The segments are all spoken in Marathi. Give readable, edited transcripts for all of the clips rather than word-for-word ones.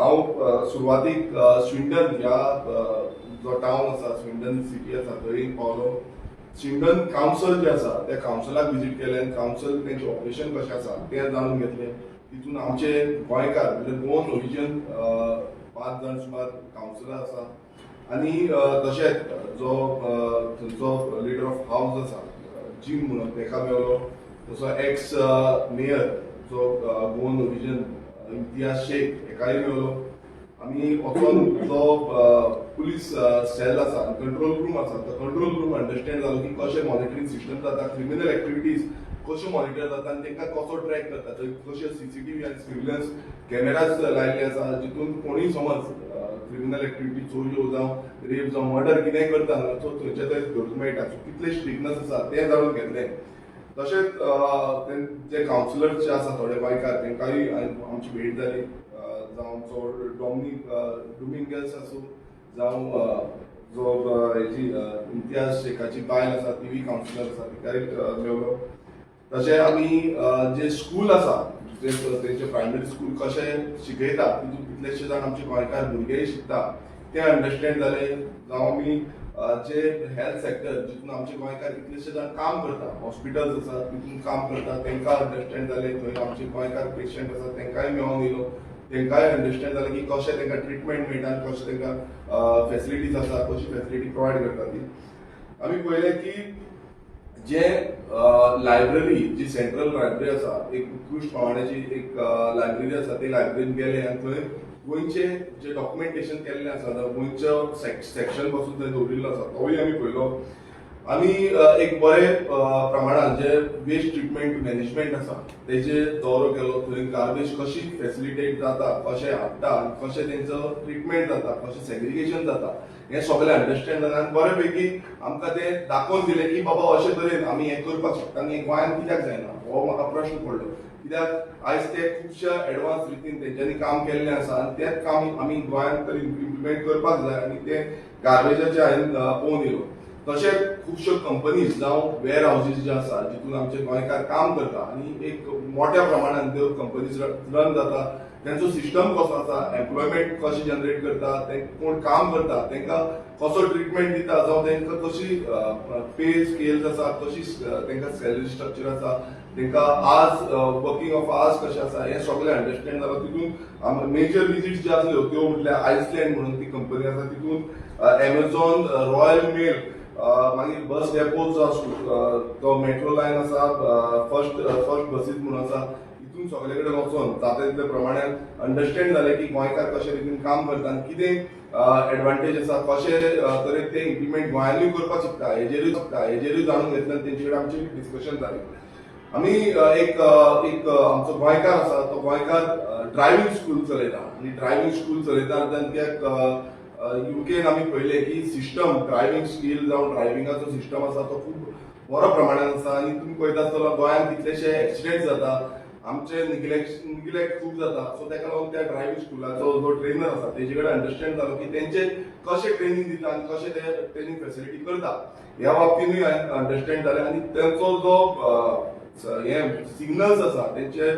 हांव सुरवातीक स्विंडन ह्या जो टावन आसा, स्विंडन सिटी आसा थंय पावलो. स्विंडन कावन्सिल जे आसा त्या कावन्सिलाक विजीट केलें आनी कावन्सिल तेंचें ऑपरेशन कशें आसा तें जाणून घेतलें. तितून आमचे गोंयकार म्हणजे गोवन ओरिजिन 5 जाण सुमार कावन्सिलर आसा आनी तशेंच जो थंयचो लिडर ऑफ हावस आसा जिम म्हणून तेका मेळ्ळो. तसो एक्स मेयर जो गोवन ओरिजिन इम्तियाज शेख हेकाय मेळ्ळो. आमी वचोन जो पुलीस सेल आसा कंट्रोल रूम आसा तो कंट्रोल रूम अंडरस्टँड जालो की कशें मॉनिटरींग सिस्टम जाता, क्रिमिनल एक्टिविटीज कश्यो मॉनिटर जाता आनी तांकां कसो ट्रॅक करता. थंय कशे सीसीटीव्ही आनी सर्विलन्स कॅमेराज लायल्ले आसा जितून कोणीय समज क्रिमिनल एक्टिविटी चोरयो जावं रेप जावं मर्डर कितेंय करता सो थंयचे थंय धरूंक मेळटा. सो कितले स्ट्रिक्टनेस आसा तें जाणून घेतलें. तशेंच जे कावन्सिलर्स जे आसा थोडे गोंयकार तेंकांय आमची भेट जाली. जावं आमचो डोमिंगस आसूं जावं जो हेची इम्तियाज शेखाची बायल आसा तीय कावन्सिलर आसा तिकाय मेळ्ळो. तशें आमी जे स्कूल आसा तेंचे प्रायमरी स्कूल कशें शिकयता तितून कितलेशे जाण आमचे गोंयकार भुरगेय शिकता तें अंडरस्टँड जालें. जावं आमी जे हेल्थ सेक्टर जितून आमचे गोंयकार कितलेशे जाण काम करता, हॉस्पिटल्स आसा तितून काम करता तेंकां अंडरस्टँड जालें. थंय आमचे गोंयकार पेशंट आसा तेंकांय मेळोन येयलो. तेंकांय अंडरस्टँड जालें की कशें तेंकां ट्रिटमेंट मेळटा आनी कशें तेंकां फेसिलिटीज आसा कशी फेसिलिटी प्रोवायड करता ती. आमी पळयलें की जे लायब्ररी जी सेंट्रल लायब्ररी आसा एक उत्कृश्ट प्रमाणाची एक लायब्ररी आसा ते लायब्ररीन गेले आनी थंय गोंयचे जे डॉक्युमेंटेशन केल्लें आसा गोंयचो सेक्शन पासून थंय दवरिल्लो आसा तोय आमी पळयलो. आमी एक बरे प्रमाणात जे वेस्ट ट्रिटमेंट मॅनेजमेंट आसा तेजे दवरो केलो. थंय गार्बेज कशी फेसिलिटेट जाता, कशें हाडटा आनी कशें तेंचो ट्रिटमेंट जाता, कशें सेग्रिगेशन जाता हें सगळें अंडरस्टँड जालें आनी बरे पैकी आमकां तें दाखोवन दिलें की बाबा अशें तरेन आमी हें करपाक शकता आनी हें गोंयांत कित्याक जायना हो म्हाका प्रश्न पडलो. कित्याक आयज ते खुबशा एडवान्स रितीन तेंच्यांनी काम केल्लें आसा आनी तेंच काम आमी गोंयांत तरी इम्प्लिमेंट करपाक जाय आनी तें गार्बेजाचें हांवें पळोवन येयलो. तशेंच खुबश्यो कंपनीज जावं वेअर हावजीस जे आसा जितून आमचे गोंयकार काम करता आनी एक मोठ्या प्रमाणान त्यो कंपनीज रन जाता. तेंचो सिस्टम कसो आसा, एम्प्लॉयमेंट कशें जनरेट करता, ते कोण काम करता तेंकां कसो ट्रिटमेंट दिता जावं तेंकां कशी पे स्केल्स आसा, कशी तेंकां सॅलरी स्ट्रक्चर आसा, तेंकां आज वर्किंग ऑफ आवर्स कशें आसा हें सगळें अंडरस्टँड जालो. तितून मेजर विजीट्स ज्यो आसल्यो त्यो म्हटल्यार आयसलँड म्हणून ती कंपनी आसा तितून एमेझॉन, रॉयल मेल, मागीर बस डेपो जो आसा तो मेट्रो लायन आसा, फर्स्ट बसीस म्हणून आसा तितून सगळे कडेन वचोन जाता तितले प्रमाणान अंडरस्टँड जालें की गोंयकार कशे रितीन काम करता आनी कितें एडवांटेज आसा, कशे तरेन ते इम्प्लिमेंट गोंयांतूय करपाक शकता हेजेरूय जाणून घेतलें आनी तेंचे कडेन आमचें डिस्कशन जालें. आमी एक आमचो गोंयकार आसा तो गोंयकार ड्रायव्हिंग स्कूल चलयता आनी ड्रायव्हिंग स्कूल चलयता त्याक युकेन आमी पळयलें की सिस्टम ड्रायव्हिंग स्कील जावं ड्रायव्हिंगाचो सिस्टम आसा तो खूब बरो प्रमाणान आसा. आनी तुमी पळयता आसतलो गोंयांत कितलेशे एक्सिडेंट जाता, आमचे निग्लेक्ट खूब जाता. सो तेका लागून त्या ड्रायव्हिंग स्कुलाचो जो ट्रेनर आसा तेजे कडेन अंडरस्टँड जालो की तेंचे कशें ट्रेनिंग दिता आनी कशें ते ट्रेनिंग फेसिलिटी करता ह्या बाबतीनूय अंडरस्टँड जालें. आनी तेंचो जो हे सिग्नल्स आसा तेंचे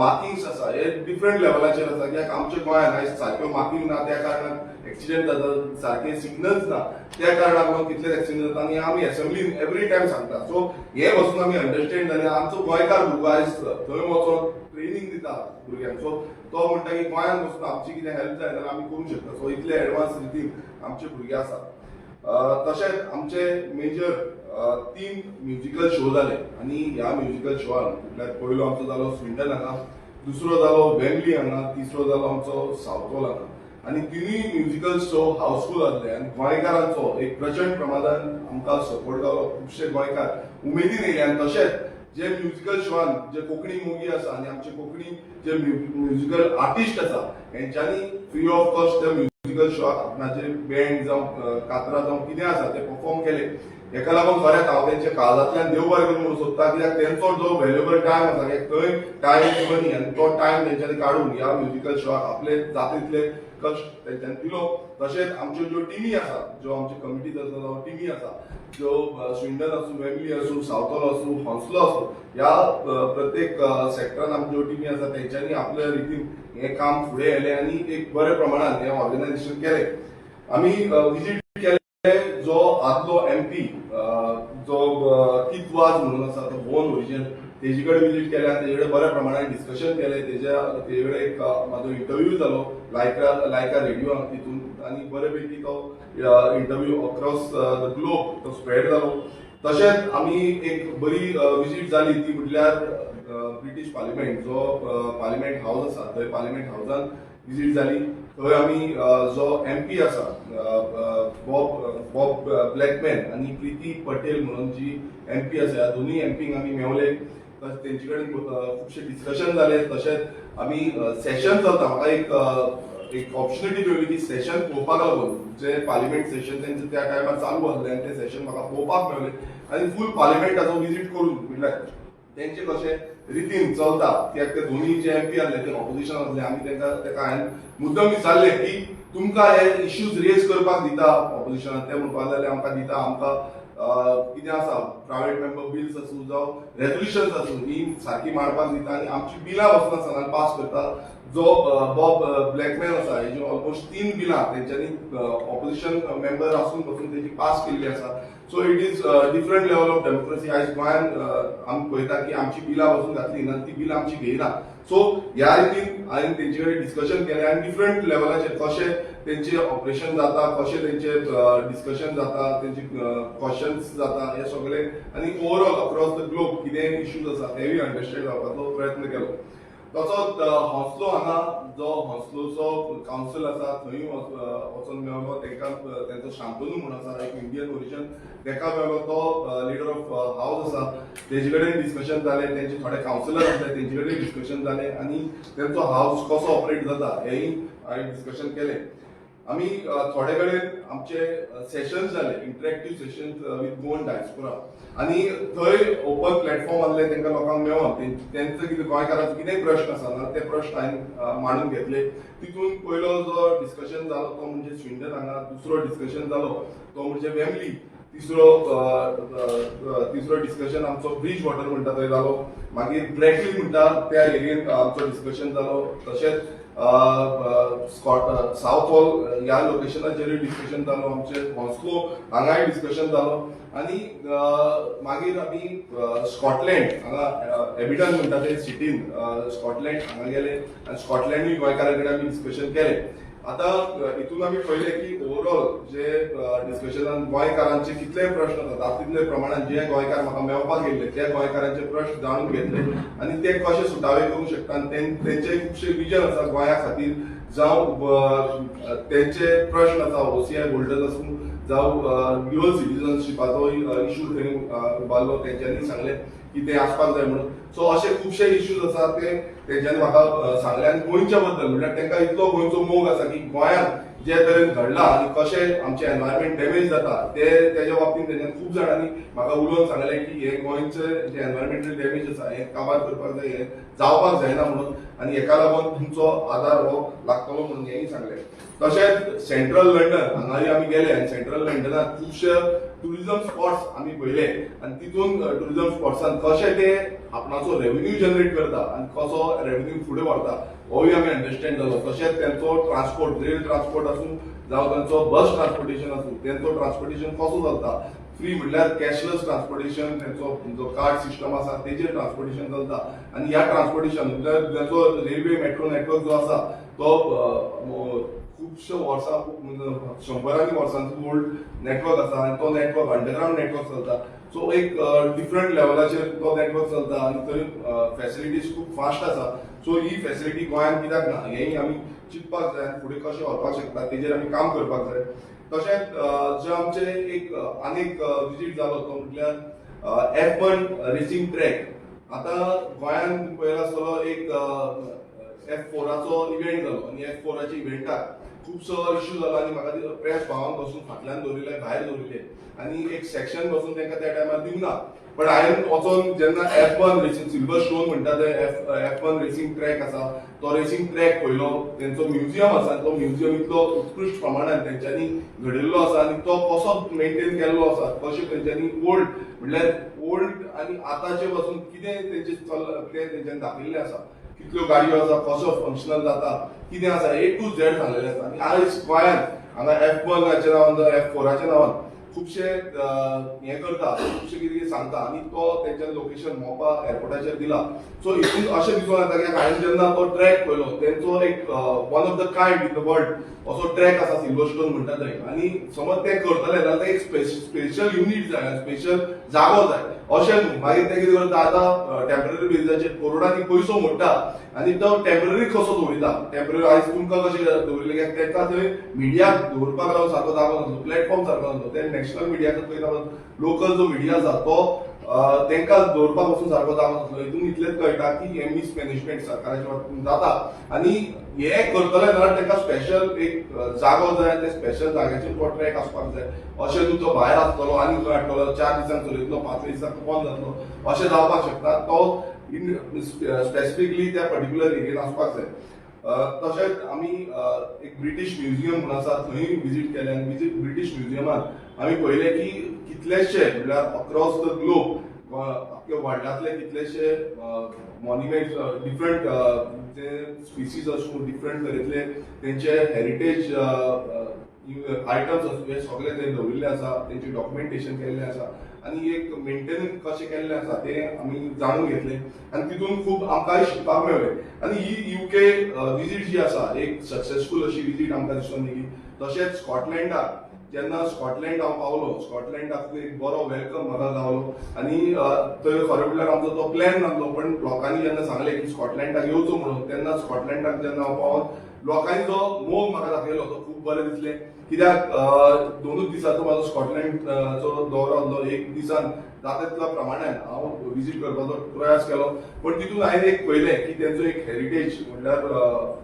मार्किंग्स आसा हे डिफरंट लेवलाचेर आसा. कित्याक आमच्या गोंयांत आयज सारक्यो मार्किंग ना त्या कारणान एक्सिडेंट जाता, सारखे सिग्नल्स ना त्या कारणाक लागून कितलेच एक्सिडेंट जाता आनी आमी असेंब्लीन एवरी टायम सांगता. सो हे वचून आमी अंडरस्टँड जालें आमचो गोंयकार भुरगो आयज थंय वचोन ट्रेनिंग दिता भुरग्यांक. सो तो म्हणटा की गोंयांत वचून आमची कितें हेल्प जाय जाल्यार आमी करूंक शकता. सो इतले एडवान्स रितीन आमचे भुरगे आसा. तशेंच आमचे मेजर 3 म्युजिकल शो जाले आनी ह्या म्युजिकल शोआन म्हटल्यार पयलो आमचो जालो स्विंडन हांगा, दुसरो जालो वेम्बली हांगा, तिसरो जालो आमचो सावथॉल हांगा. आनी तिनूय म्युजिकल शो हावसफूल जाल्ले आनी गोंयकारांचो एक प्रचंड प्रमाणान आमकां सपोर्ट जालो. खुबशे गोंयकार उमेदीन येयले आनी तशेंच जे म्युजिकल शोआन जे कोंकणी मोगी आसा आनी आमचे कोंकणी जे म्युजिकल आर्टिस्ट आसा हेंच्यांनी फ्री ऑफ कॉस्ट त्या म्युजिकल शोआक आपणाचे बँड जावं कातरां जावं कितें आसा ते परफॉर्म केले. हेका लागून खरेंच हांव तेंचे काळजांतल्यान देव बरें करूं म्हणून सोदता, कित्याक तेंचो जो व्हॅल्युएबल टायम आसा थंय टायम दिवनी आनी तो टायम तेंच्यांनी काडून ह्या म्युझिकल शोआक आपले जाता तितले कश्ट तेंच्यांनी दिलो. तशेंच आमच्यो ज्यो टिमी आसा, ज्यो आमचे कमिटीज आसा, टिमी आसा, ज्यो स्विंडन आसूं, वेंबली आसूं, सावथॉल आसूं, हॉन्सलो आसूं, ह्या प्रत्येक सेक्टरान आमच्यो टिमी आसा तेंच्यांनी आपल्या रितीन हें काम फुडें व्हेलें आनी एक बरे प्रमाणान हें ऑर्गनायझेशन केलें. आमी विजीट केले जो आदलो एमपी जो कितवाज म्हणून आसा तो भुवन ओरिजन, तेजे कडेन विजीट केले आनी तेजे कडेन बऱ्या प्रमाणान डिस्कशन केलें. तेजे कडेन एक म्हाजो इंटरव्यू जालो लायका रेडिओ तितून, आनी बरे पैकी तो इंटरव्यू अक्रॉस द ग्लोब तो स्प्रेड जालो. तशेंच आमी एक बरी विजीट जाली ती म्हटल्यार ब्रिटीश पार्लिमेंट, जो पार्लिमेंट हाऊस आसा थंय पार्लिमेंट हाऊसान विजीट जाली. थंय आमी जो एमपी आसा बॉब ब्लॅकमॅन आनी प्रीती पटेल म्हणून जी एमपी आसा, ह्या दोनूय एमपींक आमी मेवले. तेंचे कडेन खुबशे डिस्कशन जाले. तशेंच आमी सेशन चलता, म्हाका एक ऑपॉर्च्युनिटी मेळ्ळी की सेशन पळोवपाक लागून, जे पार्लिमेंट सेशन तेंचे त्या टायमार चालू आसलें आनी ते सेशन म्हाका पळोवपाक मेळ्ळें आनी फूल पार्लिमेंटाचो विजीट करून म्हटल्यार तेंचे कशें रितीन चलता, कित्याक ते दोनूय जे एमपी आसले ते ऑपोजिशन आसले. आमी तेका हांवें मुद्दम विचारलें की तुमकां हे इश्यूज रेज करपाक दिता ऑपोजिशनान, ते म्हणपाक लागले आमकां दिता, आमकां कितें आसा प्रायवेट मेंबर बिल्स आसूं जावं रेजोल्युशन्स आसूं ही सारकी मांडपाक दिता आनी आमची बिलां वचनासतना पास करता. जो बॉब ब्लॅकमॅन आसा हेजी ऑलमोस्ट 3 बिलां तेंच्यांनी ऑपोजिशन मेंबर आसून पासून तेजी पास केल्ली आसा. So it is different level of democracy. आयज गोंयान आमी पळयता की आमची बिलां वचून घातली ना, ती बिलां आमची घेयना. सो ह्या रितीन हांवें तेंचे कडेन डिस्कशन केलें आनी डिफरंट लेवलाचेर कशें तेंचे ऑपरेशन जाता, कशें तेंचे डिस्कशन जाता, तेंचे क्वेश्चन्स जाता, हे सगळे आनी ओवरऑल अक्रॉस द ग्लोब कितें इश्यूज आसा तेवूय अंडरस्टँड जावपाचो प्रयत्न केलो. तसोच हॉन्सलो हांगा जो हॉन्सलोचो कावन्सील आसा थंय वचून मेळलो तेंकां. तेंचो शांतनू म्हणून आसा एक इंडियन ओरिजन, तेका मेळलो. तो लिडर ऑफ हाऊस आसा, तेजे कडेन डिस्कशन जालें. तेंचे थोडे कावन्सिलर आसले तेंचे कडेन डिस्कशन जालें आनी तेंचो हाऊस कसो ऑपरेट जाता हेंय हांवें डिस्कशन केलें. आमी थोडे कडेन आमचे सेशन्स जाले, इंटरॅक्टीव सेशन्स विथ गोवन डायस्पोरा, आनी थंय ओपन प्लॅटफॉर्म आसले तेंकां लोकांक मेळोन तेंचो कितें गोंयकारांचो कितेंय प्रश्न आसा ना ते प्रश्न हांवें मांडून घेतले. तितून पयलो जो डिस्कशन जालो तो म्हणजे स्विंडन हांगा, दुसरो डिस्कशन जालो तो म्हणजे वेंबली, तिसरो डिस्कशन आमचो ब्रिज वॉटर म्हणटा थंय जालो. मागीर ब्रॅकली म्हणटा त्या एरियेंत आमचो डिस्कशन जालो. तशेंच साउथ हॉल ह्या लोकेशनाचेर डिस्कशन जालो. आमचे हॉन्सलो हांगाय डिस्कशन जालो. आनी मागीर आमी स्कॉटलँड हांगा एबिटन म्हणटा ते सिटीन स्कॉटलँड हांगा गेले आनी स्कॉटलँडूय गोंयकारां कडेन आमी डिस्कशन केलें. आतां हितून आमी पळयलें की ओवरऑल जे डिस्कशनान गोंयकारांचे कितले प्रश्न जातात तितले प्रमाणान जे गोंयकार म्हाका मेळपाक येयल्ले त्या गोंयकारांचे प्रश्न जाणून घेतले आनी ते कशे सुटावे करूंक शकता आनी तेंचे खुबशे विजन आसा गोंया खातीर, जावं तेंचे प्रश्न आसा ओसीआय होल्डर्स आसूं जावं ड्युअल सिटीजनशिपाचो इशू थंय उबारलो. तेंच्यांनी सांगलें की ते आसपाक जाय म्हणून. सो असे खुबशे इश्यूज आसा ते तेंच्यांनी म्हाका सांगले आनी गोंयच्या बद्दल म्हळ्यार तेंकां इतलो गोंयचो मोग आसा की गोंयांत जे तरेन घडला आनी कशें आमचें एनवायरमेंट डॅमेज जाता तेज्या बाबतींत तेंच्यांनी खूब जाणांनी म्हाका उलोवन सांगलें की हे गोंयचें जे एनवायरमेंटल डॅमेज आसा हें काबार करपाक जाय, हें जावपाक जायना म्हणून आनी हेका लागून तुमचो आदार हो लागतलो म्हणून हेंय सांगलें. तशेंच सेंट्रल लंडन हांगाय आमी गेले आनी सेंट्रल लंडनात खुबशे टुरिजम स्पॉट्स आमी पळयले आनी तितून टुरिजम स्पॉट्सान कशें ते आपणाचो रेव्हेन्यू जनरेट करता आनी कसो रेव्हेन्यू फुडें व्हरता होय आमी अंडरस्टँड जालो. तशेंच तेंचो ट्रान्सपोर्ट, रेल ट्रान्सपोर्ट आसूं जावं तेंचो बस ट्रान्सपोर्टेशन आसूं, तेंचो ट्रान्सपोर्टेशन कसो चलता. फ्री म्हटल्यार कॅशलेस ट्रान्सपोर्टेशन, तेंचो जो कार्ड सिस्टम आसा तेजेर ट्रान्सपोर्टेशन चलता आनी ह्या ट्रान्सपोर्टेशन म्हटल्यार तेंचो रेल्वे मेट्रो नेटवर्क जो आसा तो खुबशे वर्सां शंबरांनी वर्सांचो ओल्ड नेटवर्क आसा आनी तो नेटवर्क अंडरग्रावंड नेटवर्क चलता. सो एक डिफरंट लेवलाचेर तो नेटवर्क चलता आनी थंय फॅसिलिटीज खूब फास्ट आसा. सो ही फॅसिलिटी गोंयांत कित्याक ना हेंय आमी चिंतपाक जाय आनी फुडें कशें व्हरपाक शकता तेजेर आमी काम करपाक जाय. तशेंच जे आमचे एक आनीक विजीट जालो तो म्हटल्यार F1 रेसींग ट्रॅक. आतां गोंयांत पळयला आसतलो एक F4 इव्हेंट जालो आनी F4 इव्हेंटाक खूबसो इश्यू जालो आनी म्हाका प्रेस भावान बसून फाटल्यान दवरिल्ले भायर दवरिल्ले आनी एक सेक्शन बसून तांकां त्या टायमार दिवना. पण हांवें वचोन जेन्ना F1 रेसींग सिल्वर स्टोन म्हणटा ते F1 रेसींग ट्रॅक आसा तो रेसींग ट्रॅक पळयलो. तेंचो म्युजियम आसा तो म्युजियम इतलो उत्कृश्ट प्रमाणान तेंच्यांनी घडयल्लो आसा आनी तो कसो मेंटेन केल्लो आसा, कशें तेंच्यांनी ओल्ड म्हणल्यार ओल्ड आनी आतांचे पासून कितें तेंचें तें तेंच्यांनी दाखयल्लें आसा. कितल्यो गाडयो आसा, कसो फंक्शनल जाता, कितें आसा A to Z सांगलेलें आसा. आनी आयज गोंयांत हांगा F1 नांवान F4 नांवान खुबशे हें करता, खुबशे कितें कितें सांगता आनी तो तेंच्यान लोकेशन मोपा एअरपोर्टाचेर दिला. सो हितून अशें दिसून येता की हांवें जेन्ना तो ट्रॅक पळयलो तेंचो एक one of the kind in the world असो ट्रॅक आसा सिल्वर स्टोन म्हणटा थंय. आनी समज ते करतले जाल्यार ते एक स्पेशल युनीट जाय, स्पेशल जागो जाय. अशें न्हू मागीर ते कितें करता आतां टेम्पररी बेजाचेर करोडांनी पयसो मोडटा आनी तो टेम्पररी कसो दवरिता. टेम्पररी आयज तुमकां कशें दवरिल्लें कित्याक तेंकां थंय मिडियाक दवरपाक लागून सारको जागो नासलो, प्लॅटफॉर्म सारको नासलो. ते नॅशनल मिडियाक पळयता लोकल जो मिडिया आसा तो तेंकां दवरपाक वचून सारको जागो नासलो. हितून इतलेंच कळटा की हे मिसमॅनेजमेंट सरकाराच्या वतीन जाता आनी हे करतले जाल्यार तेंकां स्पेशल एक जागो जाय, ते स्पेशल जाग्याचेर तो ट्रॅक आसपाक जाय. अशें न्हू तो भायर आसतलो आनी खंय हाडटलो, 4 दिसांक चलयतलो, 5 दिसांक बंद जातलो, अशें जावपाक शकता. तो स्पेसिफिकली त्या पर्टिक्युलर एरियेन आसपाक जाय. तशेंच आमी एक ब्रिटीश म्युजियम म्हणून आसा थंय विजीट केलें आनी ब्रिटीश म्युजियमांत आमी पळयलें की कितलेशे म्हणल्यार अक्रॉस द ग्लोब वर्ल्डांतले कितलेशे मॉन्युमेंट्स डिफरंट जे स्पिसीज आसूं, डिफरंट तरेतले तेंचे हेरिटेज आयटम्स आसूं, हे सगळे थंय दवरिल्ले आसा, तेंचे डॉक्युमेंटेशन केल्लें आसा आनी एक मेंटेन कशें केल्लें आसा तें आमी जाणून घेतलें आनी तितून खूब आमकांय शिकपाक मेळ्ळें. आनी ही UK विजीट जी आसा एक सक्सेसफूल अशी विजीट आमकां दिसून येयली. तशेंच स्कॉटलँडाक जेन्ना स्कॉटलँड हांव पावलो, स्कॉटलँडाक एक बरो वेलकम म्हाका गावलो आनी थंय खरें म्हणल्यार आमचो तो प्लॅन नासलो. पण लोकांनी जेन्ना सांगलें की स्कॉटलँडाक येवचो म्हणून तेन्ना स्कॉटलँडाक जेन्ना हांव पावोन लोकांनी जो मोग म्हाका दाखयलो तो खूब बरें दिसलें. कित्याक 2 दिसांचो म्हाजो स्कॉटलँडचो दौरो आसलो. 1 दिसान जाता तितल्या प्रमाणान हांव विजीट करपाचो प्रयास केलो. पण तितून हांवें एक पळयलें की तेंचो एक हेरिटेज म्हणल्यार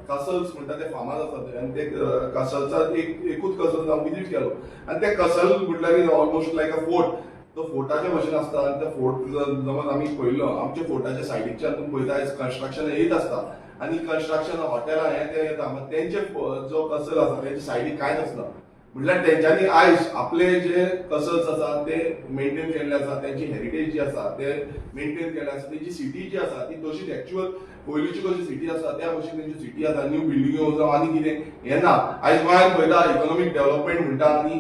कॅसल्स म्हणटा ते फामाद आसा आनी ते कॅसल्सांत एकूच कॅसल हांव विजीट केलो आनी ते कॅसल म्हणल्यार ऑलमोस्ट लायक अ फोर्ट. तो फोर्टाचे भशेन आसता आनी ते फोर्ट समज आमी पळयलो आमच्या फोर्टाच्या सायडीच्यान तुमी पळयता आयज कन्स्ट्रक्शन येत आसता आनी कन्स्ट्रक्शन हॉटेलां हे ते येता. मात तेंचे जो कॅसल आसा तेंचे सायडीक कांयच आसना. म्हणल्यार तेंच्यांनी आयज आपले जे कॅसल्स आसा ते मेंटेन केल्ले आसा, तेंची हेरिटेज जी आसा ते मेंटेन केल्ले आसा, तेंची सिटी जी आसा ती तशीच एक्चुअल पयलींची कशी सिटी आसा त्या भशेन तेंची सिटी आसा. न्यू बिल्डिंग्यो जावं आनी कितें हें ना. आयज गोंयांत पळयता इकॉनॉमीक डेव्हलपमेंट म्हणटा आनी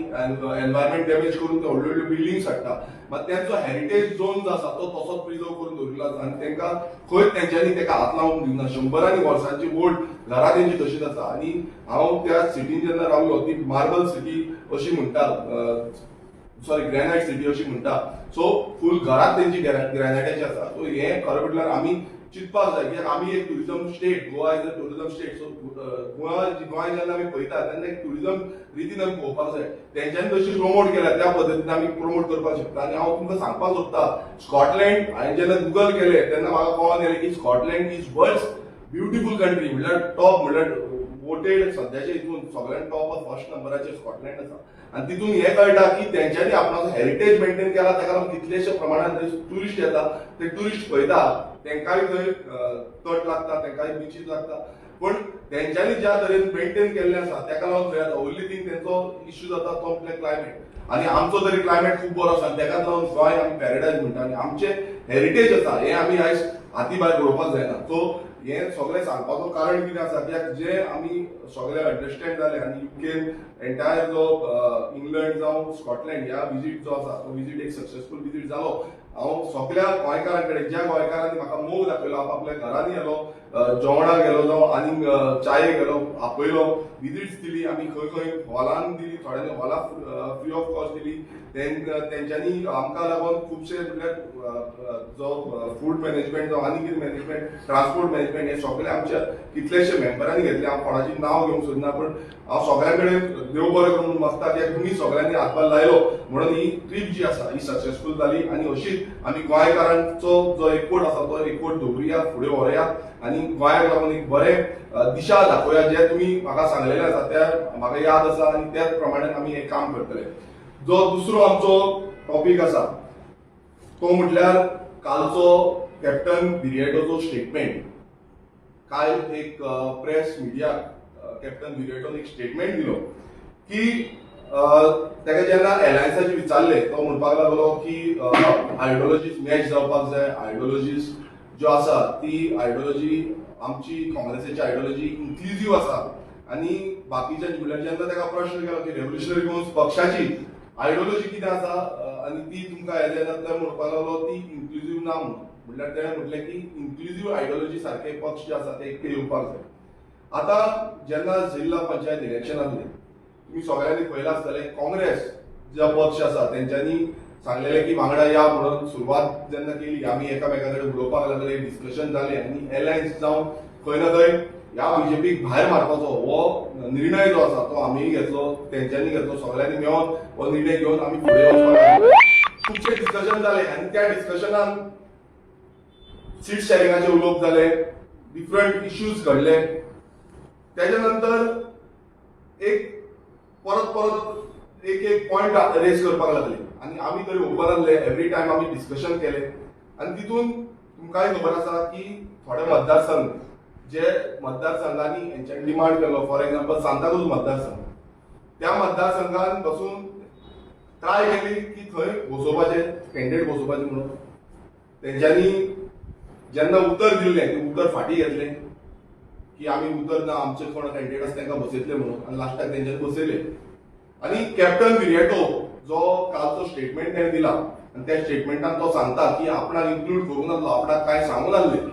एनवायरमेंट डॅमेज करून ते व्हडल्यो व्हडल्यो बिल्डिंग्स हाडटा. मात तेंचो हेरिटेज झोन जो आसा तो तसोच प्रिजर्व करून दवरिल्लो आसा आनी तेंकां खंयच तेंच्यांनी तेका हात लावंक दिवना. 100 वर्सांची ओल्ड घरां तेंची तशीच आसा. आनी हांव त्या सिटीन जेन्ना रावलो ती मार्बल सिटी अशी म्हणटा, सॉरी ग्रॅनायट सिटी अशी म्हणटा. सो फूल घरात तेंची ग्रॅनायटाची आसा. सो हें खरें म्हटल्यार आमी चिंतपाक जाय कित्याक आमी एक tourism state, Goa is a tourism state. So Goa जेन्ना आमी पळयता तेन्ना एक ट्युरिजम रितीन आमी पळोवपाक जाय. तेंच्यांनी जशी प्रमोट केल्या त्या पद्दतीन आमी प्रमोट करपाक शकता. आनी हांव तुमकां सांगपाक सोदतां स्कॉटलँड हांवें जेन्ना गुगल केलें तेन्ना म्हाका कळोन येलें की Scotland is world's beautiful country. म्हणल्यार टॉप म्हणल्यार वोटेड सद्याच्या हितून सगळ्यांत टॉप फर्स्ट नंबराचेर स्कॉटलँड आसा. आनी तितून हें कळटा की तेंच्यांनी आपणाचो हेरिटेज मेंटेन केला, ताका लागून कितलेशे प्रमाणात थंय ट्युरिस्ट येता, ते ट्युरिस्ट पळयता, तेंकांय थंय तट लागता, तेंकांय बिचीस लागता. पण तेंच्यांनी ज्या तरेन मेंटेन केल्लें आसा ताका लागून थंय ओन्ली थिंग तेंचो इश्यू जाता तो म्हटल्यार क्लायमेट. आनी आमचो तरी क्लायमेट खूब बरो आसा ताका लागून गोंय आमी पॅराडायज म्हणटा आनी आमचे हेरिटेज आसा हें आमी आयज हाती भायर उडोवपाक जायना. सो हें सगळें सांगपाचो कारण कितें आसा कित्याक जे आमी सगळे अंडरस्टँड जाले आनी युकेन एंटायर जो इंग्लंड जावं स्कॉटलँड ह्या विजीट जो आसा तो विजीट एक सक्सेसफूल विजीट जालो. हांव सगळ्या गोंयकारां कडेन ज्या गोंयकारांनी म्हाका मोग दाखयलो आपल्या घरांनी येलो, जेवणाक गेलो जावं आनी चायेक गेलो, आपयलो, विजीट्स दिली, आमी खंय खंय हॉलान दिली, थोड्यांनी हॉलां फ्री ऑफ कॉस्ट दिली. तेंच्यांनी आमकां लागून खुबशे म्हणल्यार जो फूड मॅनेजमेंट जावं आनी कितें मॅनेजमेंट, ट्रान्सपोर्ट मॅनेजमेंट हे सगळे आमच्या कितलेशे मेंबरांनी घेतले. हांव कोणाची नांव घेवंक सोदना पण हांव सगळ्यां कडेन देव बरें करून मागता की तुमी सगळ्यांनी हातभार लायलो म्हणून ही ट्रीप जी आसा ही सक्सेसफूल जाली आनी अशीच आमी गोंयकारांचो जो एकवट आसा तो एकवट दवरुया, फुडें व्हरया आनी गोंयाक लागून एक बरें दिशा दाखोवया. जे तुमी म्हाका सांगलेलें आसा त्या म्हाका याद आसा आनी त्याच प्रमाणे आमी हें काम करतले. जो दुसरो आमचो टॉपीक आसा तो म्हटल्यार कालचो कॅप्टन विरिएटोचो स्टेटमेंट. काल एक प्रेस मिडिया कॅप्टन विरिएटोन एक स्टेटमेंट दिलो की ताका जेन्ना एलायन्साचे विचारले तो म्हणपाक लागलो की आयडियोलॉजीज मॅच जावपाक जाय. आयडियोलॉजीज ज्यो आसा ती आयडियोलॉजी आमची काँग्रेसीची आयडियोलॉजी इन्क्लुझिव्ह आसा आनी बाकीच्या म्हणल्यार जेन्ना ताका प्रश्न केलो की रेव्होल्युशनरी पक्षाची आयडियोलॉजी कितें आसा आनी ती तुमकां हे जेन्ना तो म्हणपाक लागलो ती इन्क्लुझिव्ह ना म्हणून. म्हणल्यार ताणें म्हटलें की इन्क्लुझिव्ह आयडियोलॉजी सारखे पक्ष जे आसा ते एकटे येवपाक जाय. आतां जेन्ना जिल्हा पंचायत इलेक्शन आसलें तुम्ही सगळ्यांनी पळयलें आसतलें काँग्रेस जो पक्ष आसा तेंच्यांनी सांगलेलें की वांगडा या म्हणून सुरवात जेन्ना केली आमी एकामेका कडेन उलोवपाक लागले, डिस्कशन जालें आनी एलायन्स जावन खंय ना खंय ह्या बीजेपीक भायर मारपाचो हो निर्णय जो आसा तो आमी घेतलो, तेंच्यांनी घेतलो. सगळ्यांनी मेळोन हो निर्णय घेवन आमी फुडें वचपाक लागले. खुबशे डिस्कशन जालें आनी त्या डिस्कशनान सीट शेअरिंगाचे उलोवप जाले, डिफरंट इश्यूज घडले. त्याच्या नंतर एक परत एक पॉइंट रेज करपाक लागले आनी आमी तरी ओपन आसले. एवरी टायम आमी डिस्कशन केले आनी तितून तुमकांय खबर आसा की थोडे मतदारसंघ जे मतदारसंघांनी हेंच्यांनी डिमांड केलो, फॉर एक्झाम्पल सांताक्रूज मतदारसंघ, त्या मतदारसंघान बसून ट्राय केली की थंय बसोवपाचे कॅन्डिडेट बसोवपाचे म्हणून. तेंच्यांनी जेन्ना उतर दिल्लें ते उतर फाटीं घेतले की आमी उतर ना, आमचे कोण कॅन्डिडेट आसा तांकां बसयतले म्हणून आनी लास्टाक तेंच्यांनी बसयले. आनी कॅप्टन विरिएटो जो कालचो स्टेटमेंट ताणें दिला आनी त्या स्टेटमेंटान तो सांगता की आपणाक इन्क्लूड करूं नासलो, आपणाक कांय सांगूं नासलें.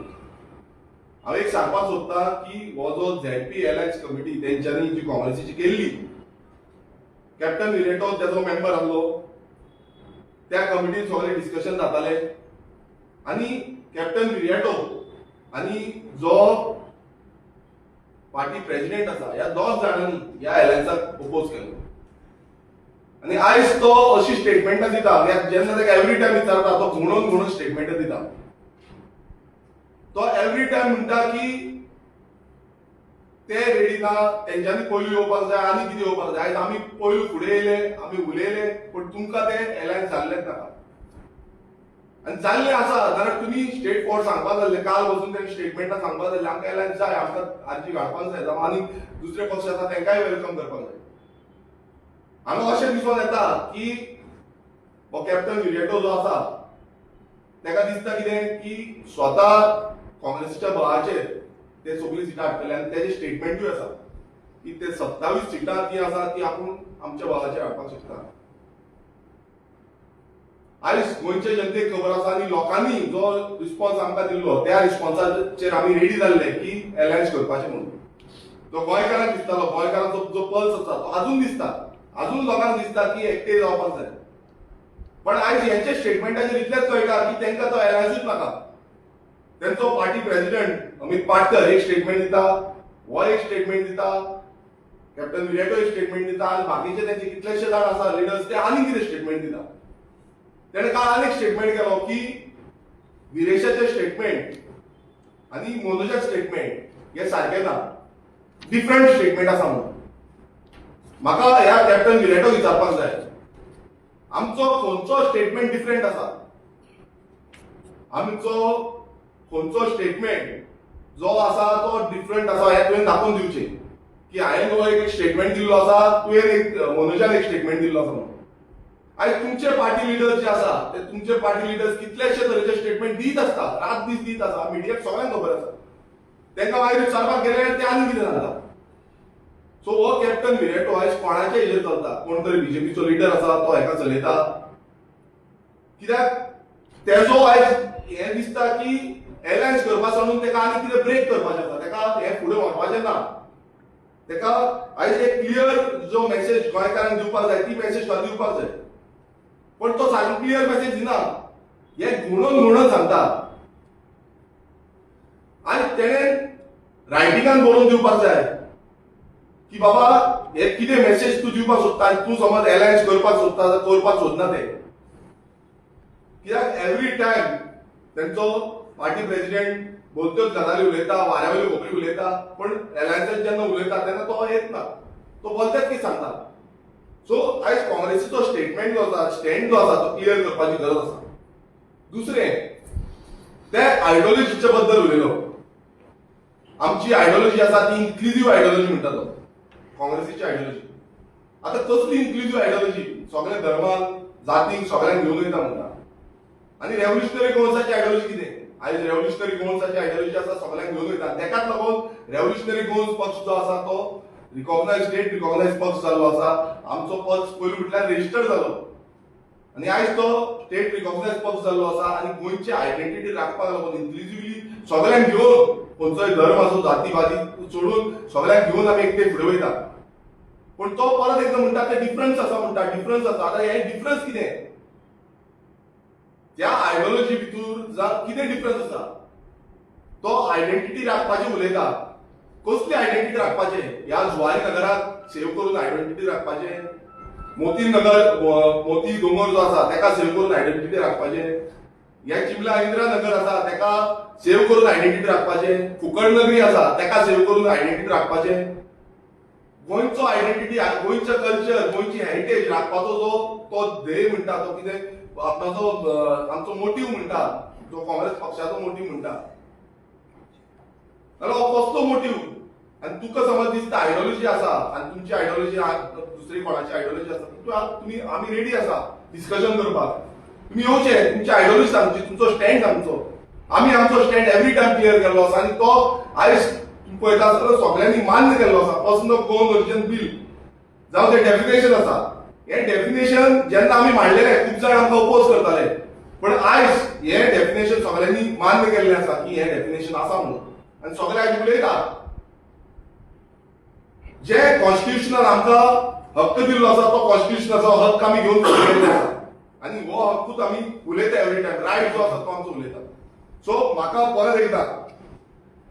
हांव एक सांगपाक सोदतां की हो जो झेडपी एलायन्स कमिटी तेंच्यांनी जी काँग्रेसीची केल्ली, कॅप्टन विरिएटो तेजो मेंबर आसलो, त्या कमिटीन सगळे डिस्कशन जाताले आनी कॅप्टन विरिएटो आनी जो पार्टी प्रेसिडेंट आसा ह्या दोग जाणांनी ह्या एलायन्साक ओपोज केलो. आनी आयज तो अशी स्टेटमेंटां दिता, जेन्ना ताका एवरी टायम विचारता तो घुणोवन स्टेटमेंटां दिता. तो एवरी टायम म्हणटा की ते रेडी ना, तेंच्यांनी पयलू येवपाक जाय आनी कितें येवपाक जाय. आयज आमी पयलू फुडें येयले, आमी उलयले, पूण तुमकां ते एलायन्स जाल्लेच नाका. आनी जाल्लें आसा जाल्यार तुमी स्टेट फॉर सांगपाक जाल्लें. काल वचून तेणी स्टेटमेंटां सांगपाक जाल्लें आमकां एलायन्स जाय, आमकां आर्जी घालपाक जाय, जावं आनी दुसरे पक्ष आसा तांकांय वेलकम करपाक जाय. हांगा अशें दिसून येता की हो कॅप्टन विरिएटो जो आसा ताका दिसता कितें की स्वता काँग्रेसीच्या बळाचेर ते सगळीं सिटां हाडटले आनी तेजे स्टेटमेंटूय आसा की ते 27 सिटां जी आसा ती आपूण आमच्या बळाचेर हाडपाक शकता. आयज गोंयचे जनतेक खबर आसा आनी लोकांनी जो रिस्पॉन्स आमकां दिल्लो त्या रिस्पॉन्साचेर आमी रेडी जाल्ले की एलायन्स करपाचें म्हणून. तो गोंयकारांक दिसतालो, गोंयकारांचो जो पल्स आसा तो अजून दिसता, अजून लोकांक दिसता की एकटे जावपाक जाय. पण आयज हेंचे स्टेटमेंटाचेर इतलेंच कळटा की तांकां तो एलायन्सूच नाका. तेंचो पार्टी प्रेसिडेंट अमित पाटकर एक स्टेटमेंट दिता, हो एक स्टेटमेंट दिता, कॅप्टन विरिएटो एक स्टेटमेंट दिता आनी बाकीचे तेंचे कितलेशे जाण आसा लिडर्स ते आनी कितें स्टेटमेंट दिता. तेणें काल आनीक स्टेटमेंट केलो की विरेशाचें स्टेटमेंट आनी मनोजाचें स्टेटमेंट हे सारकें ना, डिफरंट स्टेटमेंट आसा म्हणून. म्हाका ह्या कॅप्टन विरिएटो विचारपाक जाय, आमचो खंयचो स्टेटमेंट डिफरंट आसा? आमचो खंयचो स्टेटमेंट जो आसा तो डिफरंट आसा हें तुवें दाखोवन दिवचें की हांवें जो एक स्टेटमेंट दिल्लो आसा, तुवें एक मनोजान एक स्टेटमेंट दिल्लो आसा म्हणून. आयज तुमचे पार्टी लिडर्स जे आसा ते तुमचे पार्टी लिडर्स कितलेशे तरेचे स्टेटमेंट दीत आसता, रात दीस दीत आसा, मिडियाक सगळ्यांक खबर आसा. तांकां मागीर विचारपाक गेले ते आनी कितें जाता. सो हो कॅप्टन विरिएटो आयज कोणाचे हेजेर चलता, कोण तरी बीजेपीचो लिडर आसा तो हेका चलयता. कित्याक तेजो आयज हें दिसता की एलायन्स करपा सोडून ताका आनी कितें ब्रेक करपाचें आसा, ताका हें फुडें व्हरपाचें ना. ताका आयज एक क्लियर जो मेसेज गोंयकारांक दिवपाक जाय ती मेसेज तो दिवपाक जाय. पण तो सारको क्लियर मेसेज दिना, हें घुणोवन सांगता. आनी तेणें रायटिंगान बरोवन दिवपाक जाय की बाबा हे कितें मेसेज तूं दिवपाक सोदता. तूं समज एलायन्स करपाक सोदता जाल्यार करपाक सोदना ते. कित्याक एवरी टायम तेंचो पार्टी प्रेसिडेंट बोलत्योच गजाली उलयता, वाऱ्यावयल्यो खोबरी उलयता, पण एलायन्सात जेन्ना उलयता तेन्ना तो येत ना, तो बोलतेच कितें सांगता. सो आयज काँग्रेसीचो स्टेटमेंट जो आसा, स्टँड जो आसा तो क्लियर करपाची गरज आसा. दुसरें ते आयडियोलॉजीचे बद्दल उलयलो. आमची आयडियोलॉजी आसा ती इन्क्लुझिव्ह आयडियोलॉजी म्हणटा तो, काँग्रेसीची आयडियोलॉजी. आता कसली इन्क्लुझिव्ह आयडियोलॉजी? सगळे धर्मांक जातींक सगळ्यांक घेऊन वयता म्हणटा. आनी रेव्होल्युशनरी गोवन्साची आयडियोलॉजी कितें? आयज रेव्होल्युशनरी गोवन्साची आयडियोलॉजी आसा सगळ्यांक घेऊन वयता. तेकाच लागून रेव्होल्युशनरी गोवन्स पक्ष जो आसा तो रिकॉग्नायज स्टेट रिकॉग्नायज पक्ष जाल्लो आसा. आमचो पक्ष पयलीं म्हटल्यार रेजिस्टर्ड जालो आनी आयज तो स्टेट रिकॉग्नायज पक्ष जाल्लो आसा. आनी गोंयची आयडेंटिटी राखपाक लागून इन्क्लुझिव्हली सगळ्यांक घेवन, खंयचोय धर्म आसूं जाती बाती सोडून सगळ्यांक घेवन आमी एकटे फुडें वयता. पण तो परत एकदां म्हणटा ते डिफरन्स आसा म्हणटा, डिफरन्स आसा. आतां हे डिफरन्स कितें? त्या आयडियोलॉजी भितर कितें डिफरन्स आसा? तो आयडेंटिटी राखपाची उलयता. कसली आयडेंटिटी राखपाचे? ह्या जुवारी नगराक सेव्ह करून आयडेंटिटी राखपाचे, मोती नगर मोती दोंगर जो आसा तेका सेव्ह करून आयडेंटिटी राखपाचे, ह्या चिमला इंदिरा नगर आसा तेका सेव्ह करून आयडेंटिटी राखपाचे, फुकट नगरी आसा तेका सेव्ह करून आयडेंटिटी राखपाचे. गोंयचो आयडेंटिटी, गोंयचो कल्चर, गोंयची हेरिटेज राखपाचो जो तो ध्येय म्हणटा, तो कितें आपणाचो आमचो मोटीव म्हणटा, जो काँग्रेस पक्षाचो मोटीव म्हणटा, जाल्यार हो कसलो मोटीव? आनी तुका समज दिसता आयडियोलॉजी आसा आनी तुमची आयडियोलॉजी दुसरी कोणाची आयडियोलॉजी आसा, तुमी आमी रेडी आसा डिस्कशन करपाक. तुम्ही येवचे, तुमची आयडियोलॉजी सांगची, तुमचो स्टँड सांगचो. आमी आमचो स्टँड एवरी टायम क्लियर केल्लो आसा आनी तो आयज तुम्ही पळयता आसतना सगळ्यांनी मान्य केल्लो आसा. पर्सनल गोवन ओरिजिन बील जावं ते डेफिनेशन आसा, हे डेफिनेशन जेन्ना आमी मांडलेले खूब जाण आमकां ओपोज करताले, पण आयज हे डेफिनेशन सगळ्यांनी मान्य केल्लें आसा की हे डेफिनेशन आसा म्हणून. आनी सगळे आयज उलयता जे कॉन्स्टिट्युशनान आमकां हक्क दिल्लो आसा, तो कॉन्स्टिट्युशनाचो हक्क आमी घेवन फुडें आसा आनी हो हक्कूच आमी उलयता एवरी टायम. रायट जो आसा तो आमचो उलयता. सो म्हाका परत एकदा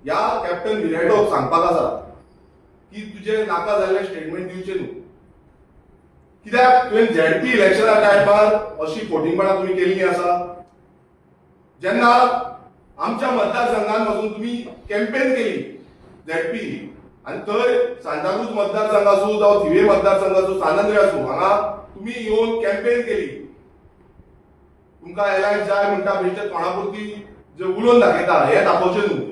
ह्या कॅप्टन विराटोक सांगपाक आसा की तुजे नाका जाल्ले स्टेटमेंट दिवचे न्हू. कित्याक तुवें झेडपी इलेक्शना टायमार अशी फोटिंगपणां तुमी केल्ली आसा. जेन्ना आमच्या मतदारसंघात वचून तुमी कॅम्पेन केली झेडपी, आनी थंय सांताक्रूज मतदारसंघ आसूं जावं थिवे मतदारसंघ आसूं, सानंद्रे आसूं, हांगा तुमी येवन कॅम्पेन केली. तुमकां एलायन्स जाय म्हणटा बेश्टे तोंडापुरती जे उलोवन दाखयता हे दाखोवचें न्हू.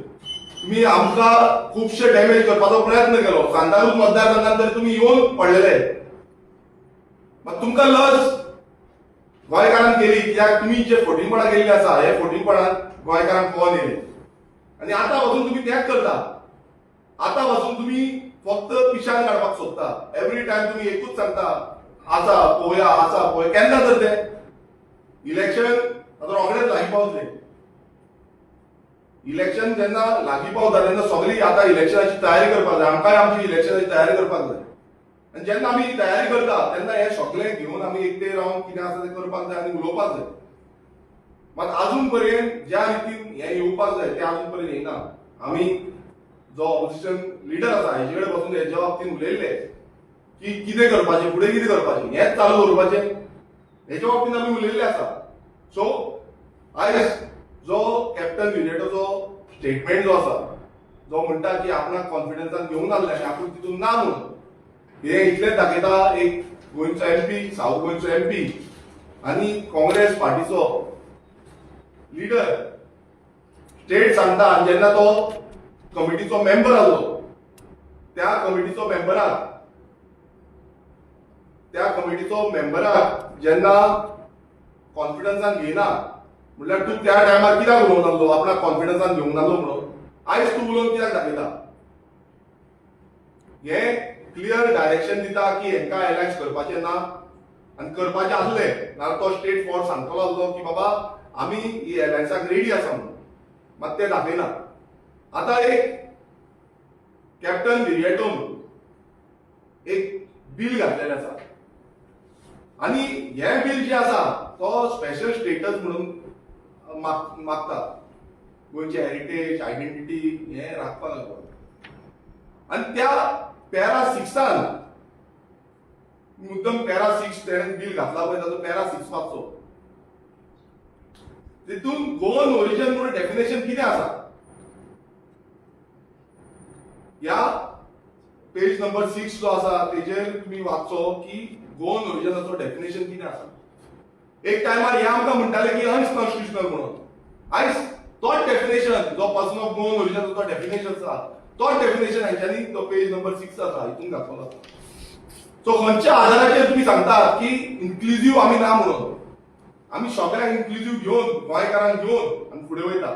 तुम्ही आमकां खुबशे डॅमेज करपाचो प्रयत्न केलो. सांताक्रूज मतदारसंघात तरी तुमी येवन पडलेले. मग तुमकां लज गोंयकारांक केली, कित्याक तुमी जे फोटिंगपणां केल्ली आसा हे फोटिंगपणां गोंयकारांक पळोवन येयले. आनी आतां वचून तुमी तेंच करता. आतां वचून तुमी फक्त पिशान काडपाक सोदता. एवरी टायम तुमी एकूच सांगता आसा पळोवया, आसा पळय. केन्ना तर ते इलेक्शन आतां रोखडेंच लागीं पावतलें. इलेक्शन जेन्ना लागीं पावता तेन्ना सगळीं आतां इलेक्शनाची तयारी करपाक जाय. आमकांय आमची इलेक्शनाची तयारी करपाक जाय. आनी जेन्ना आमी तयारी करता तेन्ना हे सगळें घेवन आमी एकटे रावन कितें आसा तें करपाक जाय आनी उलोवपाक जाय. मात अजून पर्यंत ज्या रितीन हे येवपाक जाय ते अजून पर्यंत येयना. आमी जो ऑपोजिशन लिडर आसा हेजे कडेन बसून हेजे बाबतींत उलयल्ले की कितें करपाचें, फुडें कितें करपाचें, हेंच चालू दवरपाचें, हेजे बाबतींत आमी उलयल्ले आसा. सो आयज जो कॅप्टन विराटोचो स्टेटमेंट जो आसा, जो म्हणटा की आपणाक कॉन्फिडन्सान घेवन आसले आनी आपूण तितून ना म्हणून, हे इतलेंच दाखयता एक गोंयचो एमपी, साऊथ गोंयचो एमपी आनी काँग्रेस पार्टीचो लिडर स्टेट सांगता. आनी जेन्ना तो कमिटीचो मेंबर आसलो, त्या कमिटीचो मेंबराक जेन्ना कॉन्फिडन्सान घेयना म्हटल्यार तूं त्या टायमार कित्याक उलोवंक नासलो, आपणाक कॉन्फिडन्सान घेवंक नासलो म्हणून आयज तूं उलोवन कित्याक दाखयता? हे क्लियर डायरेक्शन दिता की हेंकां एलायन्स करपाचें ना आनी करपाचें आसलें जाल्यार तो स्टेट फॉर्ड सांगतलो आसलो की बाबा आमी ही एलायन्साक रेडी आसा म्हणून. मात ते दाखयना. आतां एक कॅप्टन विराटोन एक बील घातलेलें आसा आनी हे बील जे आसा तो स्पेशल स्टेटस म्हणून मागता. गोंयची हेरिटेज आयडेंटिटी हे राखपाक लागून. आनी त्या पॅरा 6 मुद्दम पॅरा 6 तेणें बील घातला पळय ताचो पॅरा 6 वाचचो. तितून गोवन ओरिजिन म्हणून डेफिनेशन कितें आसा या पेज नंबर 6 जो आसा तेजेर तुम्ही वाचो की गोवन ओरिजिनाचो डेफिनेशन कितें आसा. एक टायमार हे आमकां म्हणटाले की अनकॉन्स्टिट्युशनल म्हणून. आयज तोच डेफिनेशन जो पर्सन ऑफ गोवन ओरिजिनाचो जो डेफिनेशन आसा तोच डेफिनेशन हांच्यानी तो पेज नंबर 6 आसा हितून घातलेलो आसा. सो खंयच्या आधाराचेर तुम्ही सांगतात की इन्क्लुझिव्ह आमी ना म्हणून. आमी सगळ्यांक इन्क्लुझिव्ह घेवन गोंयकारांक घेवन आमी फुडें वयता.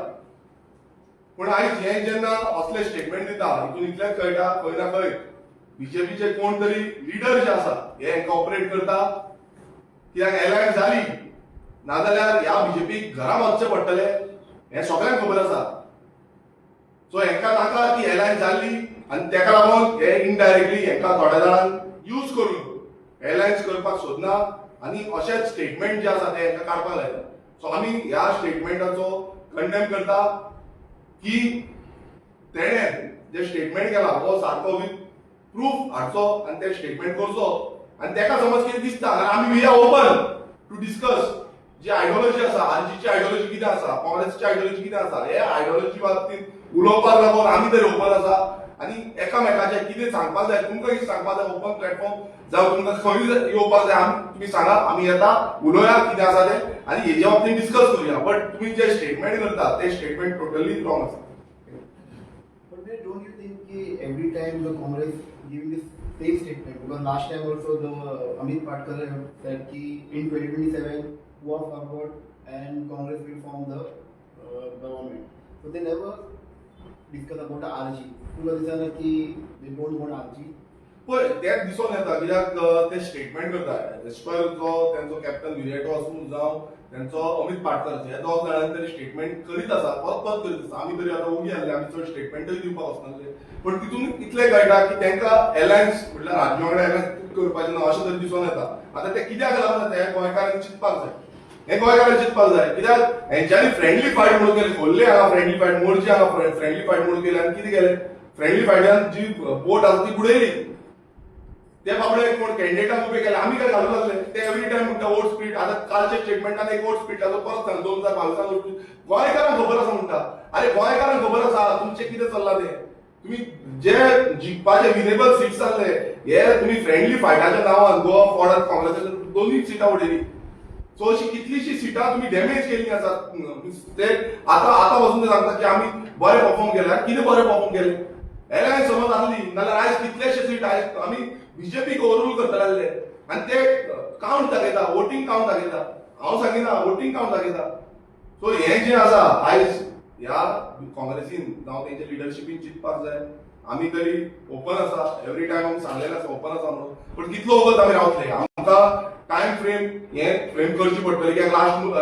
पण आयज हे जेन्ना असले स्टेटमेंट दिता हितून इतलेंच कळटा खंय ना खंय बीजेपीचे कोण तरी लिडर जे आसा हे कॉपरेट करता कित्याक एलायन्स जाली नाजाल्यार ह्या बीजेपीक घरा वचचें पडटलें हें सगळ्यांक खबर आसा. सो हेंकां नाका ती एलायन्स जाल्ली आनी तेका लागून हे इनडायरेक्टली हेंकां थोड्या जाणांक यूज करून एलायन्स करपाक सोदना आनी अशेच स्टेटमेंट जे आसा ते हेंकां काडपाक लायता. सो आमी ह्या स्टेटमेंटाचो कंडेम करता की तेणें जे स्टेटमेंट केला हो सारको विथ प्रूफ हाडचो आनी ते स्टेटमेंट करचो आनी तेका समज कितें दिसता आमी we are open to discuss जी आयडियोलॉजी आसा आरजीची आयडियोलॉजी कितें आसा काँग्रेसची आयडियोलॉजी कितें आसा हे आयडियोलॉजी बाबतींत उलोवपाक लागून आमी तरी ओपन आसा आनी एकामेकाचें कितें सांगपाक जाय तुमकां कितें सांगपाक जाय ओपन प्लॅटफॉर्म जावं तुमकां खंय येवपाक जाय आमी तुमी सांगा आमी येता उलोवया कितें आसा तें आनी हेजे बाबतींत डिस्कस करुया. बट तुमी जे स्टेटमेंट करता ते स्टेटमेंट टोटली रॉंग आसा. But don't you think कि every time the Congress giving this same statement because last time also the Amit Patkar said कि in 2027 go forward and Congress will form the government. So they never discuss about the RG. तुला दिसना कि they don't want RG. पळय तेच दिसून येता कित्याक ते स्टेटमेंट करता एज पर जो तेंचो कॅप्टन विरेटो आसूं जावं तेंचो अमित पाटकर हे दोग जाणांनी तरी स्टेटमेंट करीत आसा परत करीत आसा. आमी तरी आतां उगी आहले आमी चड स्टेटमेंटूय दिवपाक वचनासले पण तितून इतलें कळटा की तेंकां एलायन्स म्हटल्यार राज्या वांगडा एलायन्स करपाचें ना अशें तरी दिसून येता. आतां ते कित्याक लागून ते गोंयकारांनी चिंतपाक जाय. हे गोंयकारांनी चिंतपाक जाय कित्याक हेंच्यांनी फ्रेंडली फायट म्हणून केली खोल्ले हांगा फ्रेंडली फायट मोर्चे हांगा फ्रेंडली फायट म्हणून केली आनी कितें केलें फ्रेंडली फायटान जी बोट आसा ती बुडयली. ते बाबडे कोण कॅन्डिडेटाक उबे केले आमी काय घालूंक लागले ते एवरी टायम म्हणटा वोट स्पीड. आतां कालच्या स्टेटमेंटान एक वोट स्पीडाचो परत सांग 2022 गोंयकारांक खबर आसा म्हणटा. अरे गोंयकारांक खबर आसा तुमचें कितें चल्लां तें. तुम्ही जे जिखपाचे विनेबल सीट्स आसले हे तुम्ही फ्रेंडली फायटाच्या नांवान गोवा फॉर्डात काँग्रेसाच्या दोनूय सिटां उडयली. सो अशी कितलीशी सिटां तुम्ही डॅमेज केल्ली आसात. ते आतां पासून ते सांगता की आमी बरें परफॉर्म केले. कितें बरें परफॉर्म केले एलायन्स समज आसली नाल्यार आयज कितलेशे सीट आयज आमी बीजेपीक ओवररूल करतले आनी ते काउंट दाखयता वोटींग काउंट दाखयता. हांव सांगिना वोटींग काउंट दाखयता. सो हे जे आसा आयज ह्या काँग्रेसीन जावं तेंच्या लिडरशिपीन चिंतपाक जाय. आमी तरी ओपन आसा एवरी टायम आमी सांगलेलें आसा ओपन आसा म्हणून पण कितलो वगत आमी रावतले. आमकां टायम फ्रेम हे फ्रेम करची पडटली कित्याक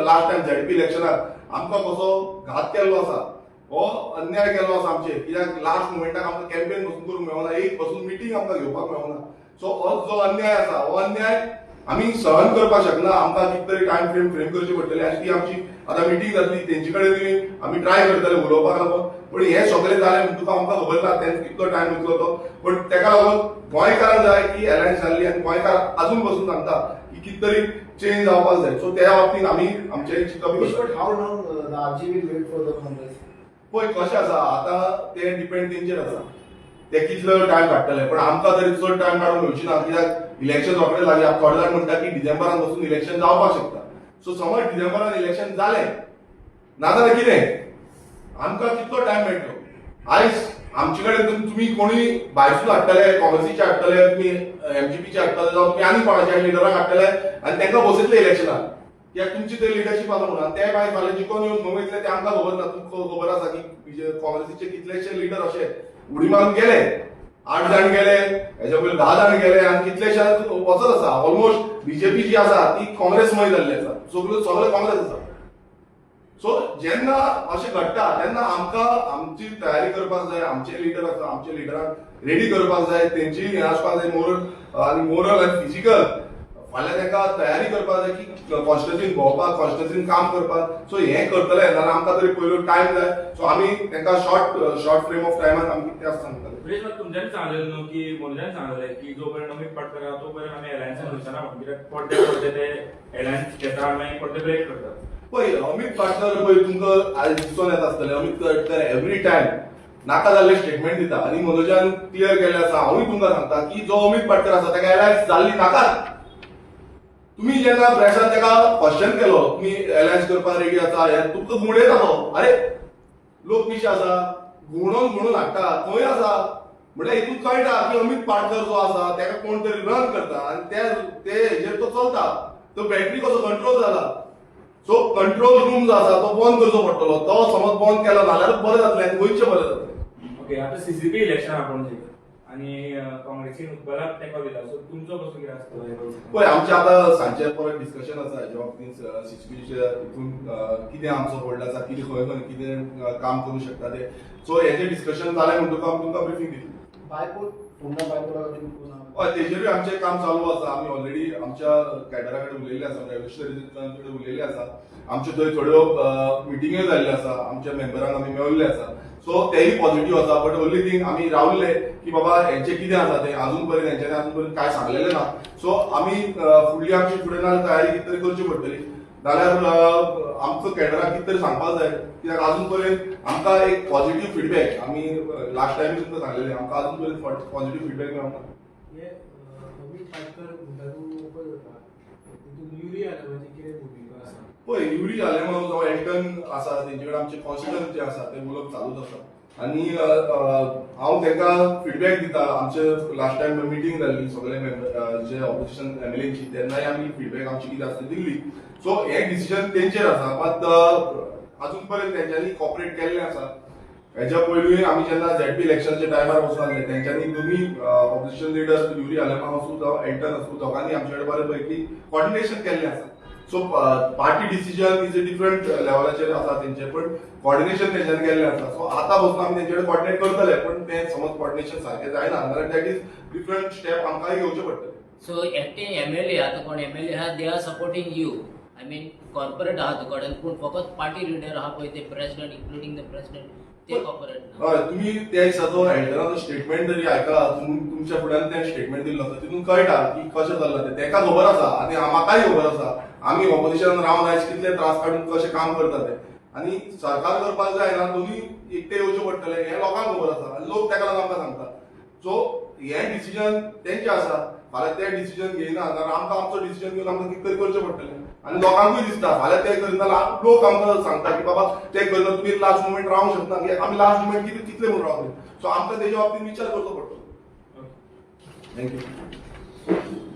लास्ट टायम झेडपी इलेक्शनाक आमकां कसो घात केल्लो आसा हो अन्याय केल्लो आसा आमचे कित्याक लास्ट मुमेंटाक आमकां कॅम्पेन बसून करूंक मेळना एक बसून मिटींग आमकां घेवपाक मेळना. सो हो जो अन्याय आसा हो अन्याय आमी सहन करपाक शकना. आमकां कितें तरी टायम फ्रेम करची पडटली आनी ती आमची आतां मिटींग जातली तेंचे कडेन आमी ट्राय करतले उलोवपाक लागून. पण हे सगळें जालें म्हणटकच तुका आमकां खबर ना तेंच कितलो टायम वयतलो तो. पण तेका लागून गोंयकारांक जाय की एलायन्स जाल्ली आनी गोंयकार अजून पासून सांगता की कितें तरी चेंज जावपाक जाय. सो त्या बाबतींत आमी आमचे चिंतप. But how long the RG will wait for the Congress? पळय कशें आसा आतां ते डिपेंड तेंचेर आसा ते कितलो टायम काडटले. पण आमकां तरी चड टायम काडून मेळची ना कित्याक इलेक्शन रोखडें लागया. थोडे जाण म्हणटा की डिसेंबरान वचून इलेक्शन जावपाक शकता. सो समज डिसेंबरान इलेक्शन जालें नाजाल्यार कितें आमकां कितलो टायम मेळटलो. आयज आमचे कडेन तुमी कोणी भायसून हाडटले काँग्रेसीचे हाडटले तुमी एमजीपीचे हाडटले जावं तुमी आनी कोणाच्या लिडराक हाडटले आनी तांकां बसयतले इलेक्शनाक कित्याक तुमची ते लिडरशीप आसा म्हणून. ते भायर फाल्यां जिखून येवन खंय वयतले ते आमकां खबर ना. तुमकां खबर आसा की काँग्रेसीचे कितलेशे लिडर अशे उडी मारून गेले 8 जाण गेले हेच्या पयलीं 10 जाण गेले आनी कितलेशे वचत आसा. ऑलमोस्ट बीजेपी जी आसा ती काँग्रेसमय जाल्ली आसा. सगळे काँग्रेस आसा. सो जेन्ना अशें घडटा तेन्ना आमकां आमची तयारी करपाक जाय. आमचे लिडर आसा आमचे लिडराक रेडी करपाक जाय. तेंची हें आसपाक जाय मोरल आनी फिजिकल. फाल्यां तांकां तयारी करपाक जाय की कॉन्स्टिट्युन्सीन भोंवपाक कॉन्स्टिट्युन्सीन काम करपाक. सो हें करतले जाल्यार आमकां तरी पयलो टायम जाय. सो आमी तांकां शॉर्ट फ्रेम ऑफ टायमान आमी कितें आसता सांगतले. तुमच्यानी सांगलेलें न्हू की मोदींनी सांगलेलें की जो पर्यंत अमित पाटकर आहा तो पर्यंत आमी एलायन्सान वयचना म्हणून कित्याक पडटे ते एलायन्स घेता आनी मागीर पडटे ब्रेक करतात. पळय अमित पाटकर पळय तुमकां आज दिसून येता आसतलें अमित पाटकर एवरी टायम नाका जाल्ले स्टेटमेंट दिता आनी मनोजान क्लियर केल्लें आसा हांवूय तुमकां सांगता की जो अमित पाटकर आसा ताका एलायन्स जाल्ली नाका तुम्ही जेन्ना प्रेसान ताका क्वेश्चन केलो तुम्ही एलायन्स करपाक रेडी आसा हे तुमकां गुणयतालो अरे लोक कशे आसा म्हणून हाडटा खंय आसा म्हणजे हितून कळटा की अमित पाटकर जो आसा ताका कोण तरी रन करता आनी ते हेजेर तो चलता तो बॅटरी कसो कंट्रोल जाला सो कंट्रोल रूम जो आसा तो बंद करचो पडटलो तो समज बंद केलो जाल्यार बरें जातलें आनी गोंयचें बरें जातलें ओके आता सीसीपी इलेक्शन आपण आणि काँग्रेसीन उद्बलाक तेंको दिला सो तुमचो कसो कितें आसता पळय आमचें आतां सांजचें परत डिस्कशन आसा हेच्या बाबतींत सीसीपीच्या हितून कितें आमचो होल्ड आसा कितें खंय खंय कितें काम करूं शकता ते सो हेजें डिस्कशन जालें म्हणटकूच आमी तुमकां ब्रिफींग दितली बायपोल पुन्हा बायपोला खातीर कोण हय तेजेरूय आमचें काम चालू आसा आमी ऑलरेडी आमच्या कॅडरा कडेन उलयल्ले आसा रेजिस्ट्रेशन कडेन उलयल्ले आसा आमच्यो थंय थोड्यो मिटिंग्यो जाल्ल्यो आसा आमच्या मेंबरांक आमी मेळिल्ले आसा सो तेय पॉझिटिव्ह आसा बट ओन्ली थिंग आमी रावल्ले की बाबा हेंचें कितें आसा तें अजून पर्यंत हेंच्यांनी अजून पर्यंत कांय सांगलेलें ना सो आमी फुडली आमची फुडें नाल्यार तयारी कितें तरी करची पडटली नाल्यार आमचो कॅडराक कितें तरी सांगपाक जाय कित्याक अजून पर्यंत आमकां एक पॉझिटिव्ह फीडबॅक आमी लास्ट टायम तुमकां सांगलेलें आमकां अजून पर्यंत पॉझिटिव्ह फीडबॅक मेळना अमित पाटकर म्हणटा तूं पळय जाता तितून युरी आलेमाची कितें भुमिका आसा पळय युरी आलेमा जो एल्टन आसा तेंचे कडेन आमचे कॉन्स्टिट्युएंट जे आसा ते उलोवप चालूच आसा आनी हांव तांकां फीडबॅक दिता आमचे लास्ट टायम मिटींग जाल्ली सगळे मेंबर जे ऑपोजिशन एमएलएची तेन्नाय आमी फीडबॅक आमची कितें आसा दिल्ली सो हे डिसिजन तेंचेर आसा मात अजून पर्यंत तेंच्यांनी कॉपरेट केल्लें आसा हेच्या पयलीं आमी जेन्ना झेडपी इलेक्शनच्या टायमार वचून आसले तेंच्यांनी दोनी ऑपोजिशन लिडर युरी आलेमा आसूं जावं एल्टन आसूं दोगांनी आमचे कडेन बरे पैकी कॉर्डिनेशन केल्लें आसा so party decision is a different लेवलाचेर आसा तेंचे पण कॉर्डिनेशन तेंच्यांनी केल्लें आसा सो आतां बसून आमी तेंचे कडेन कॉर्डिनेट करतले पण तें समज कॉर्डिनेशन सारकें जायना जाल्यार दॅट इज डिफरंट स्टेप आमकांय घेवचे पडटले So acting MLA आता कोण MLA हा they are supporting you. I mean corporate आहा तुकडेन पूण फकत पार्टी लिडर आहा पळय ते प्रेसिडेंट including the president ते कॉर्पोरेट ना. हय तुम्ही त्या दिसाचो एल्टनाचो स्टेटमेंट जरी आयकला तुमच्या फुड्यान तें स्टेटमेंट दिल्लो आसा तितून कळटा की कशें जाल्लें तें तेका खबर आसा आनी म्हाकाय खबर आसा आमी ऑपोजिशनान रावन आयज कितले त्रास काडून कशें काम करता ते आनी सरकार करपाक जाय ना दोनी एकटे येवचे पडटले हें लोकांक खबर आसा आनी लोक तेका लागून आमकां सांगता सो हें डिसिजन तेंचें आसा फाल्यां तें डिसिजन घेयना जाल्यार आमकां आमचो डिसिजन घेवन आमकां कितें तरी करचें पडटलें आनी लोकांकूय दिसता फाल्यां तें करिना जाल्यार लोक आमकां सांगता की बाबा तें करिना तुमी लास्ट मुमेंट रावंक शकना कित्याक आमी लास्ट मुमेंट कितले म्हूण रावले सो आमकां तेच्या बाबतींत विचार करचो पडटलो थँक्यू